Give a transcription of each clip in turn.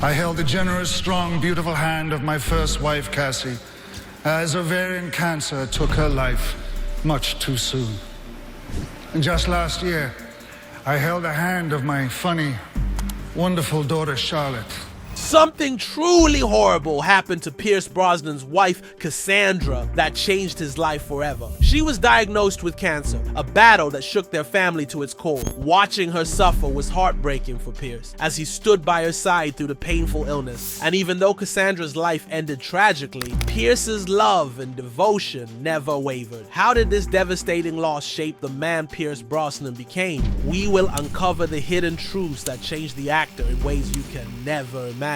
I held the generous, strong, beautiful hand of my first wife, Cassie, as ovarian cancer took her life much too soon. And just last year, I held the hand of my funny, wonderful daughter, Charlotte. Something truly horrible happened to Pierce Brosnan's wife, Cassandra, that changed his life forever. She was diagnosed with cancer, a battle that shook their family to its core. Watching her suffer was heartbreaking for Pierce, as he stood by her side through the painful illness. And even though Cassandra's life ended tragically, Pierce's love and devotion never wavered. How did this devastating loss shape the man Pierce Brosnan became? We will uncover the hidden truths that changed the actor in ways you can never imagine.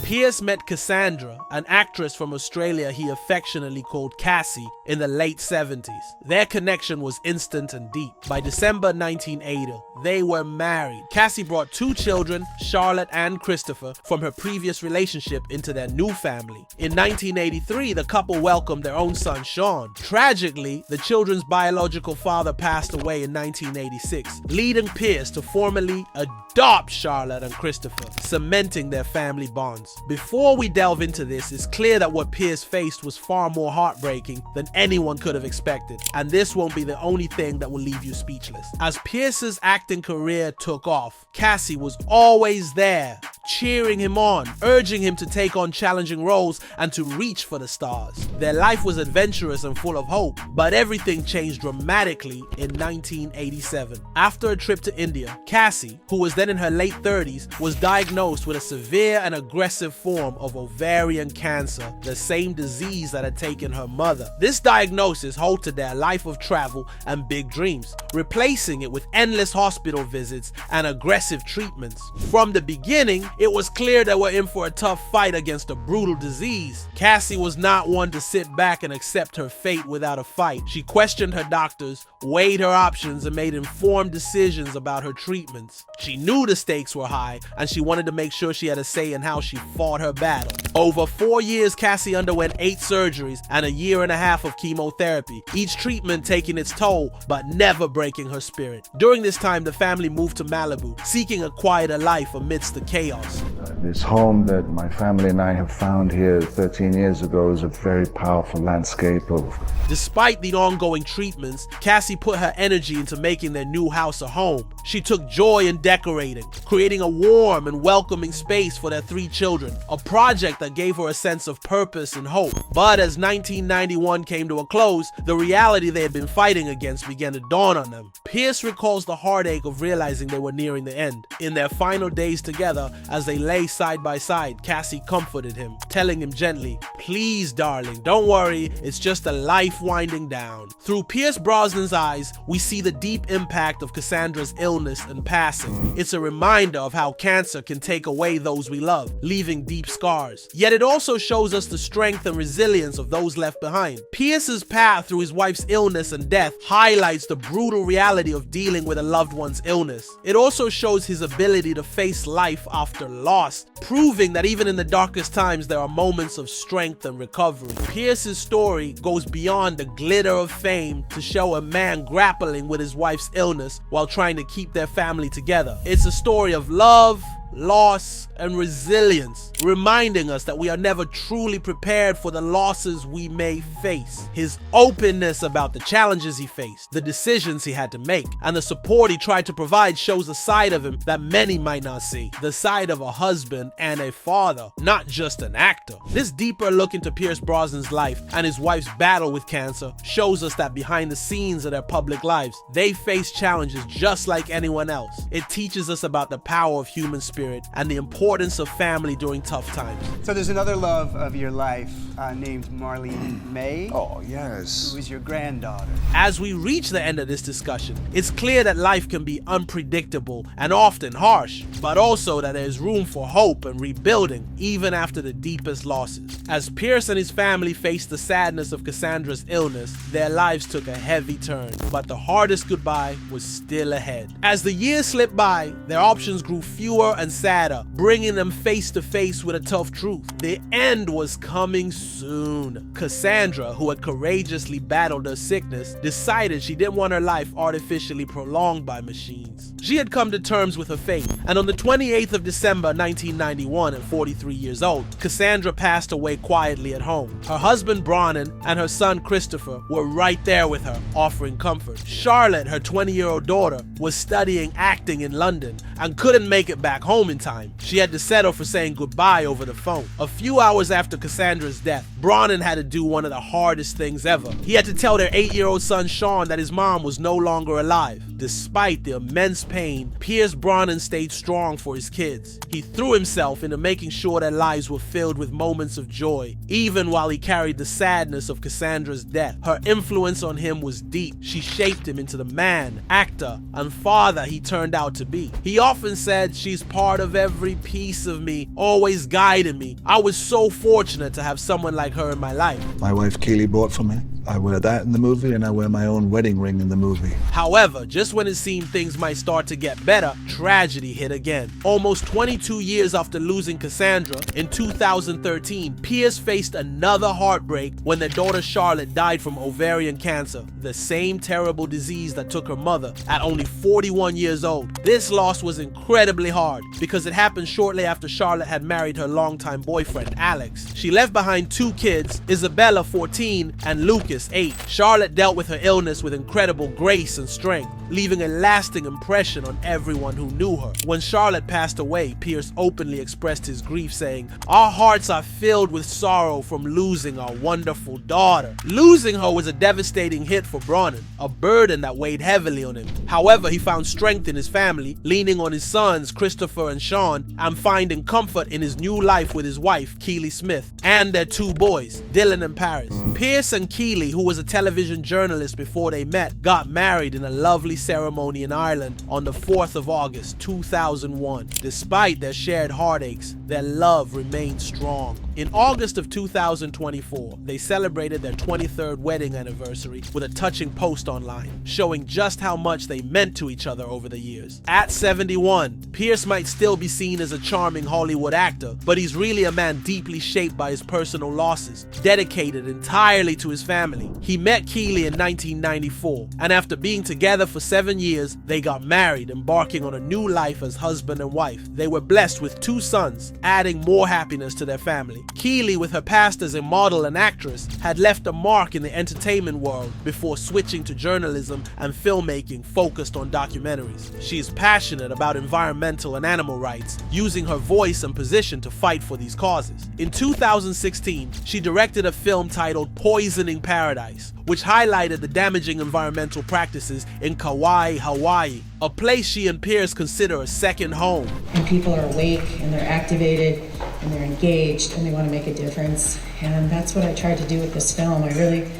Pierce met Cassandra, an actress from Australia he affectionately called Cassie, in the late 70s. Their connection was instant and deep. By December 1980, they were married. Cassie brought 2 children, Charlotte and Christopher, from her previous relationship into their new family. In 1983, the couple welcomed their own son, Sean. Tragically, the children's biological father passed away in 1986, leading Pierce to formally adopt Charlotte and Christopher, cementing their family bonds. Before we delve into this, it's clear that what Pierce faced was far more heartbreaking than anyone could have expected, and this won't be the only thing that will leave you speechless. As Pierce's acting career took off, Cassie was always there, cheering him on, urging him to take on challenging roles and to reach for the stars. Their life was adventurous and full of hope, but everything changed dramatically in 1987. After a trip to India, Cassie, who was then in her late 30s, was diagnosed with a severe and aggressive form of ovarian cancer, the same disease that had taken her mother. This diagnosis halted their life of travel and big dreams, replacing it with endless hospital visits and aggressive treatments. From the beginning, it was clear they were in for a tough fight against a brutal disease. Cassie was not one to sit back and accept her fate without a fight. She questioned her doctors, weighed her options, and made informed decisions about her treatments. She knew the stakes were high, and she wanted to make sure she had a say in how she fought her battle. Over 4 years, Cassie underwent 8 surgeries and a year and a half of chemotherapy, each treatment taking its toll, but never breaking her spirit. During this time, the family moved to Malibu, seeking a quieter life amidst the chaos. This home that my family and I have found here 13 years ago is a very powerful landscape of... Despite the ongoing treatments, Cassie put her energy into making their new house a home. She took joy in decorating, creating a warm and welcoming space for their 3 children, a project that gave her a sense of purpose and hope. But as 1991 came to a close, the reality they had been fighting against began to dawn on them. Pierce recalls the heartache of realizing they were nearing the end. In their final days together, as they lay side by side, Cassie comforted him, telling him gently, "Please, darling, don't worry, it's just a life winding down." Through Pierce Brosnan's eyes, we see the deep impact of Cassandra's illness and passing. It's a reminder of how cancer can take away those we love, leaving deep scars. Yet it also shows us the strength and resilience of those left behind. Pierce's path through his wife's illness and death highlights the brutal reality of dealing with a loved one's illness. It also shows his ability to face life after loss, proving that even in the darkest times there are moments of strength and recovery. Pierce's story goes beyond the glitter of fame to show a man grappling with his wife's illness while trying to keep their family together. It's a story of love, loss, and resilience, reminding us that we are never truly prepared for the losses we may face. His openness about the challenges he faced, the decisions he had to make, and the support he tried to provide shows a side of him that many might not see. The side of a husband and a father, not just an actor. This deeper look into Pierce Brosnan's life and his wife's battle with cancer shows us that behind the scenes of their public lives, they face challenges just like anyone else. It teaches us about the power of human spirit and the importance of family during tough times. So there's another love of your life named Marlene May. Oh, yes. Who is your granddaughter. As we reach the end of this discussion, it's clear that life can be unpredictable and often harsh, but also that there's room for hope and rebuilding even after the deepest losses. As Pierce and his family faced the sadness of Cassandra's illness, their lives took a heavy turn, but the hardest goodbye was still ahead. As the years slipped by, their options grew fewer and sadder, bringing them face to face with a tough truth. The end was coming soon. Cassandra, who had courageously battled her sickness, decided she didn't want her life artificially prolonged by machines. She had come to terms with her fate, and on the 28th of December 1991, at 43 years old, Cassandra passed away quietly at home. Her husband Borsnan and her son Christopher were right there with her, offering comfort. Charlotte, her 20-year-old daughter, was studying acting in London and couldn't make it back home in time. She had to settle for saying goodbye over the phone. A few hours after Cassandra's death, Borsnan had to do one of the hardest things ever. He had to tell their 8-year-old son Sean that his mom was no longer alive. Despite the immense pain, Pierce Borsnan stayed strong for his kids. He threw himself into making sure their lives were filled with moments of joy, even while he carried the sadness of Cassandra's death. Her influence on him was deep. She shaped him into the man, actor, and father he turned out to be. He often said, "She's part of every piece of me, always guiding me. I was so fortunate to have someone like her in my life." My wife Keely bought for me. I wear that in the movie, and I wear my own wedding ring in the movie. However, just when it seemed things might start to get better, tragedy hit again. Almost 22 years after losing Cassandra, in 2013, Pierce faced another heartbreak when their daughter Charlotte died from ovarian cancer, the same terrible disease that took her mother at only 41 years old. This loss was incredibly hard because it happened shortly after Charlotte had married her longtime boyfriend, Alex. She left behind 2 kids, Isabella, 14, and Lucas, 8. Charlotte dealt with her illness with incredible grace and strength, leaving a lasting impression on everyone who knew her. When Charlotte passed away, Pierce openly expressed his grief, saying, "Our hearts are filled with sorrow from losing our wonderful daughter." Losing her was a devastating hit for Borsnan, a burden that weighed heavily on him. However, he found strength in his family, leaning on his sons, Christopher and Sean, and finding comfort in his new life with his wife, Keely Smith, and their 2 boys, Dylan and Paris. Pierce and Keely, who was a television journalist before they met, got married in a lovely ceremony in Ireland on the 4th of August 2001. Despite their shared heartaches, their love remained strong. In August of 2024, they celebrated their 23rd wedding anniversary with a touching post online, showing just how much they meant to each other over the years. At 71, Pierce might still be seen as a charming Hollywood actor, but he's really a man deeply shaped by his personal losses, dedicated entirely to his family. He met Keely in 1994, and after being together for 7 years, they got married, embarking on a new life as husband and wife. They were blessed with 2 sons, adding more happiness to their family. Keely, with her past as a model and actress, had left a mark in the entertainment world before switching to journalism and filmmaking focused on documentaries. She is passionate about environmental and animal rights, using her voice and position to fight for these causes. In 2016, she directed a film titled Poisoning Paradise, which highlighted the damaging environmental practices in Kauai, Hawaii, a place she and Pierce consider a second home. And people are awake and they're activated and they're engaged and they want to make a difference. And that's what I tried to do with this film. I really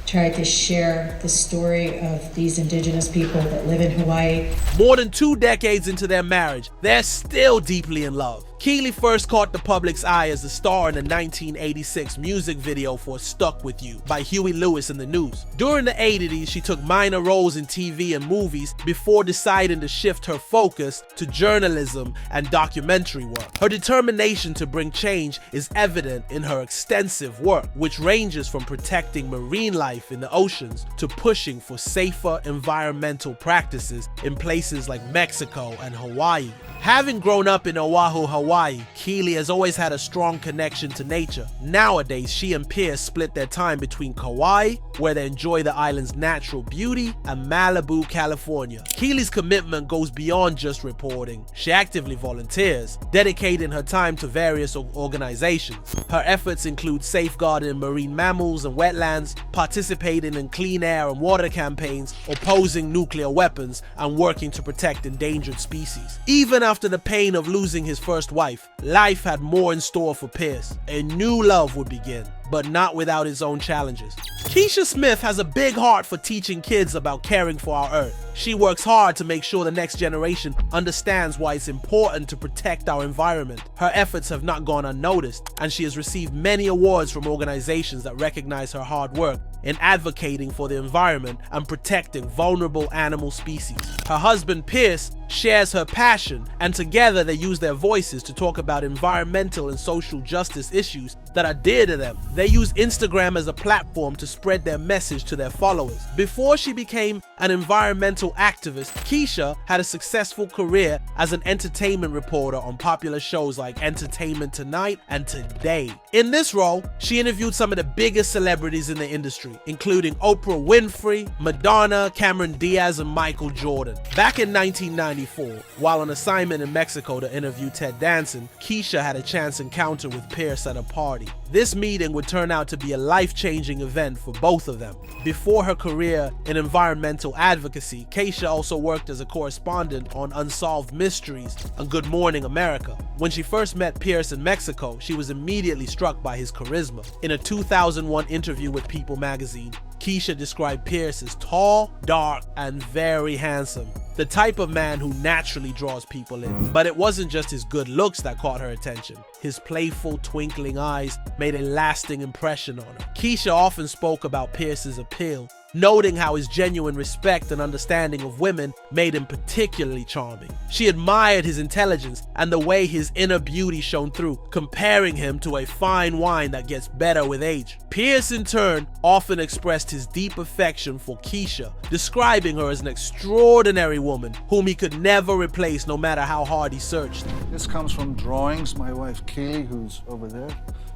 tried to share the story of these indigenous people that live in Hawaii. More than 2 decades into their marriage, they're still deeply in love. Keely first caught the public's eye as the star in the 1986 music video for Stuck With You by Huey Lewis and the News. During the 80s, she took minor roles in TV and movies before deciding to shift her focus to journalism and documentary work. Her determination to bring change is evident in her extensive work, which ranges from protecting marine life in the oceans to pushing for safer environmental practices in places like Mexico and Hawaii. Having grown up in Oahu, Hawaii, Keely has always had a strong connection to nature. Nowadays, she and Pierce split their time between Kauai, where they enjoy the island's natural beauty, and Malibu, California. Keely's commitment goes beyond just reporting. She actively volunteers, dedicating her time to various organizations. Her efforts include safeguarding marine mammals and wetlands, participating in clean air and water campaigns, opposing nuclear weapons, and working to protect endangered species. Even after the pain of losing his first wife, life had more in store for Pierce. A new love would begin, but not without its own challenges. Keisha Smith has a big heart for teaching kids about caring for our earth. She works hard to make sure the next generation understands why it's important to protect our environment. Her efforts have not gone unnoticed, and she has received many awards from organizations that recognize her hard work in advocating for the environment and protecting vulnerable animal species. Her husband Pierce shares her passion, and together they use their voices to talk about environmental and social justice issues that are dear to them. They use Instagram as a platform to spread their message to their followers. Before she became an environmental activist, Keisha had a successful career as an entertainment reporter on popular shows like Entertainment Tonight and Today. In this role, she interviewed some of the biggest celebrities in the industry, including Oprah Winfrey, Madonna, Cameron Diaz, and Michael Jordan. Back in 1994, while on assignment in Mexico to interview Ted Danson, Keisha had a chance encounter with Pierce at a party. This meeting would turn out to be a life-changing event for both of them. Before her career in environmental advocacy, Keisha also worked as a correspondent on Unsolved Mysteries and Good Morning America. When she first met Pierce in Mexico, she was immediately struck by his charisma. In a 2001 interview with People magazine, Keisha described Pierce as tall, dark, and very handsome. The type of man who naturally draws people in. But it wasn't just his good looks that caught her attention. His playful, twinkling eyes made a lasting impression on her. Keisha often spoke about Pierce's appeal, noting how his genuine respect and understanding of women made him particularly charming. She admired his intelligence and the way his inner beauty shone through, comparing him to a fine wine that gets better with age. Pierce, in turn, often expressed his deep affection for Keisha, describing her as an extraordinary woman whom he could never replace no matter how hard he searched. This comes from drawings. My wife Keely, who's over there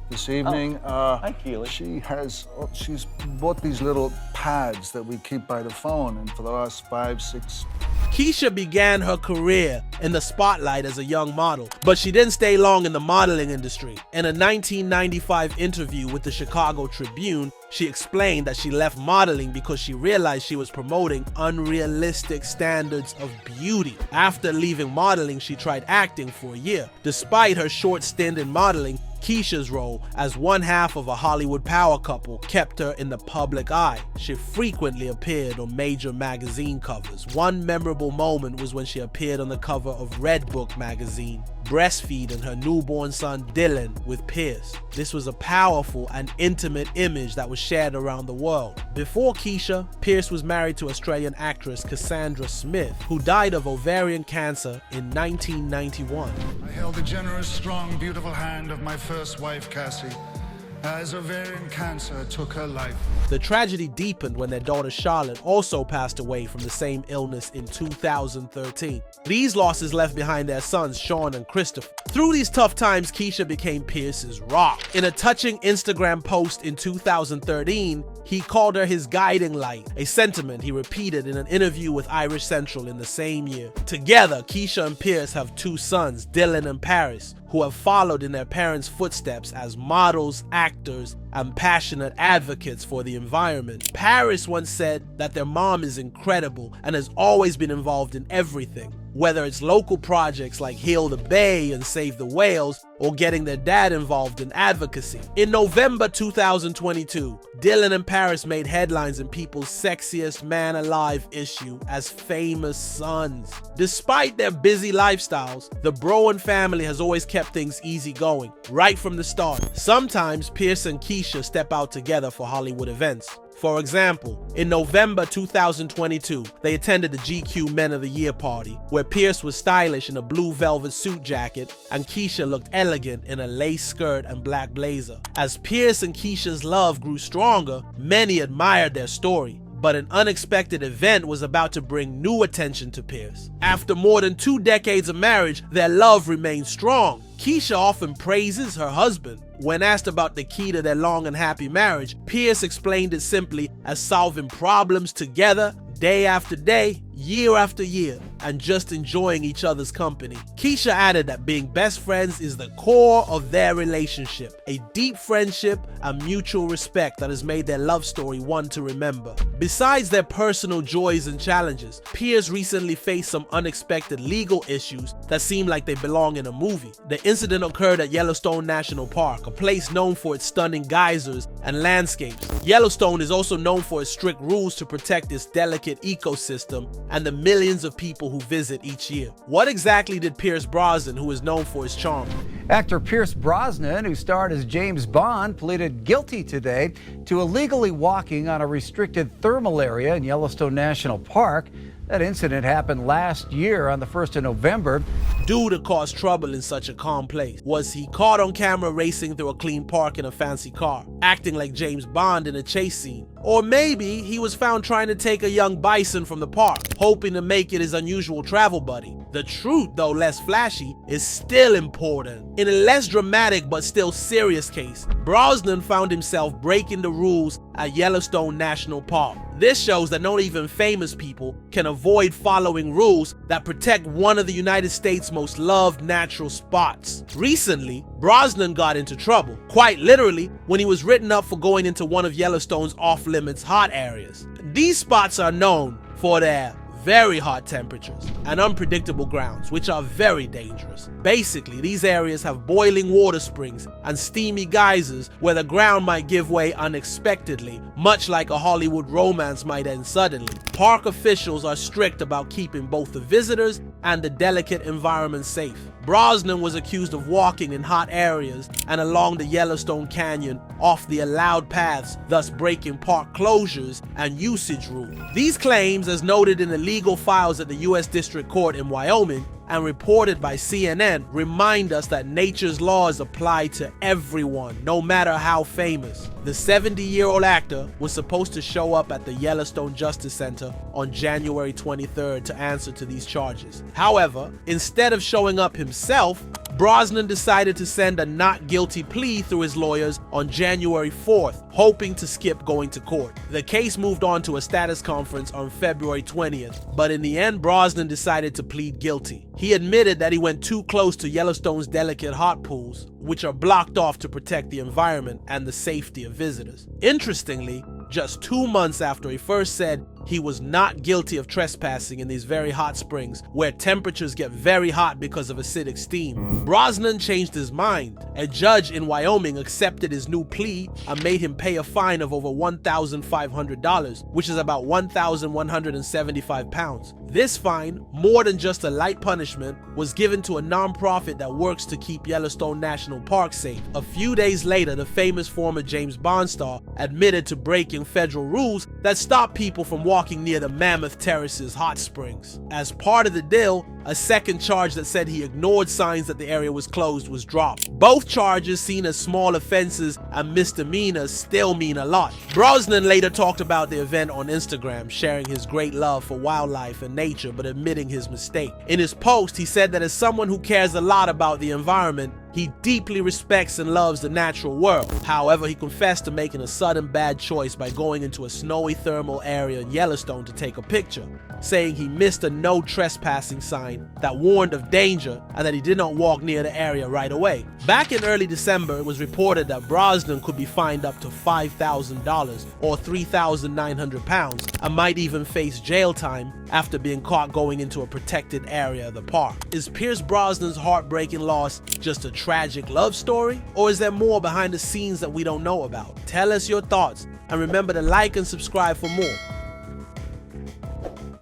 this evening. Hi, Keely. She's bought these little pads that we keep by the phone, and for the last 5, 6. Keisha began her career in the spotlight as a young model, but she didn't stay long in the modeling industry. In a 1995 interview with the Chicago Tribune, she explained that she left modeling because she realized she was promoting unrealistic standards of beauty. After leaving modeling, she tried acting for a year. Despite her short stint in modeling, Keisha's role as one half of a Hollywood power couple kept her in the public eye. She frequently appeared on major magazine covers. One memorable moment was when she appeared on the cover of Red Book magazine, breastfeeding her newborn son Dylan with Pierce. This was a powerful and intimate image that was shared around the world. Before Keisha, Pierce was married to Australian actress Cassandra Smith, who died of ovarian cancer in 1991. I held the generous, strong, beautiful hand of my first wife, Cassie, as ovarian cancer took her life. The tragedy deepened when their daughter Charlotte also passed away from the same illness in 2013. These losses left behind their sons Sean and Christopher. Through these tough times, Keisha became Pierce's rock. In a touching Instagram post in 2013, he called her his guiding light, a sentiment he repeated in an interview with Irish Central in the same year. Together, Keisha and Pierce have 2 sons, Dylan and Paris, who have followed in their parents' footsteps as models, actors, and passionate advocates for the environment. Paris once said that their mom is incredible and has always been involved in everything, whether it's local projects like Heal the Bay and Save the Whales, or getting their dad involved in advocacy. In November 2022, Dylan and Paris made headlines in People's Sexiest Man Alive issue as famous sons. Despite their busy lifestyles, the Broen family has always kept things easy going, right from the start. Sometimes Pierce and Keisha step out together for Hollywood events. For example, in November 2022, they attended the GQ Men of the Year party, where Pierce was stylish in a blue velvet suit jacket and Keisha looked elegant in a lace skirt and black blazer. As Pierce and Keisha's love grew stronger, many admired their story. But an unexpected event was about to bring new attention to Pierce. After more than 2 decades of marriage, their love remained strong. Keisha often praises her husband. When asked about the key to their long and happy marriage, Pierce explained it simply as solving problems together, day after day, year after year, and just enjoying each other's company. Keisha added that being best friends is the core of their relationship, a deep friendship and mutual respect that has made their love story one to remember. Besides their personal joys and challenges, Pierce recently faced some unexpected legal issues that seem like they belong in a movie. The incident occurred at Yellowstone National Park, a place known for its stunning geysers and landscapes. Yellowstone is also known for its strict rules to protect its delicate ecosystem and the millions of people who visit each year. What exactly did Pierce Brosnan, who is known for his charm? Actor Pierce Brosnan, who starred as James Bond, pleaded guilty today to illegally walking on a restricted thermal area in Yellowstone National Park. That incident happened last year on the 1st of November. Due to cause trouble in such a calm place. Was he caught on camera racing through a clean park in a fancy car, acting like James Bond in a chase scene? Or maybe he was found trying to take a young bison from the park, hoping to make it his unusual travel buddy. The truth, though less flashy, is still important. In a less dramatic but still serious case, Brosnan found himself breaking the rules at Yellowstone National Park. This shows that not even famous people can avoid following rules that protect one of the United States' most loved natural spots. Recently, Brosnan got into trouble, quite literally, when he was written up for going into one of Yellowstone's off-limits hot areas. These spots are known for their very hot temperatures and unpredictable grounds, which are very dangerous. Basically, these areas have boiling water springs and steamy geysers where the ground might give way unexpectedly, much like a Hollywood romance might end suddenly. Park officials are strict about keeping both the visitors and the delicate environment safe. Brosnan was accused of walking in hot areas and along the Yellowstone Canyon off the allowed paths, thus breaking park closures and usage rules. These claims, as noted in the legal files at the U.S. District Court in Wyoming and reported by CNN, remind us that nature's laws apply to everyone, no matter how famous. The 70-year-old actor was supposed to show up at the Yellowstone Justice Center on January 23rd to answer to these charges. However, instead of showing up himself, Brosnan decided to send a not guilty plea through his lawyers on January 4th, hoping to skip going to court. The case moved on to a status conference on February 20th, but in the end, Brosnan decided to plead guilty. He admitted that he went too close to Yellowstone's delicate hot pools, which are blocked off to protect the environment and the safety of visitors. Interestingly, just 2 months after he first said he was not guilty of trespassing in these very hot springs where temperatures get very hot because of acidic steam, Brosnan changed his mind. A judge in Wyoming accepted his new plea and made him pay a fine of over $1,500, which is about 1,175 pounds. This fine, more than just a light punishment, was given to a nonprofit that works to keep Yellowstone National Park safe. A few days later, the famous former James Bond star admitted to breaking federal rules that stop people from walking near the Mammoth Terrace's hot springs. As part of the deal, a second charge that said he ignored signs that the area was closed was dropped. Both charges, seen as small offenses and misdemeanors, still mean a lot. Brosnan later talked about the event on Instagram, sharing his great love for wildlife and nature, but admitting his mistake. In his post, he said that as someone who cares a lot about the environment, he deeply respects and loves the natural world. However, he confessed to making a sudden bad choice by going into a snowy thermal area in Yellowstone to take a picture, saying he missed a no trespassing sign that warned of danger and that he did not walk near the area right away. Back in early December, it was reported that Brosnan could be fined up to $5,000 or 3,900 pounds and might even face jail time after being caught going into a protected area of the park. Is Pierce Brosnan's heartbreaking loss just a tragic love story, or is there more behind the scenes that we don't know about? Tell us your thoughts, and remember to like and subscribe for more.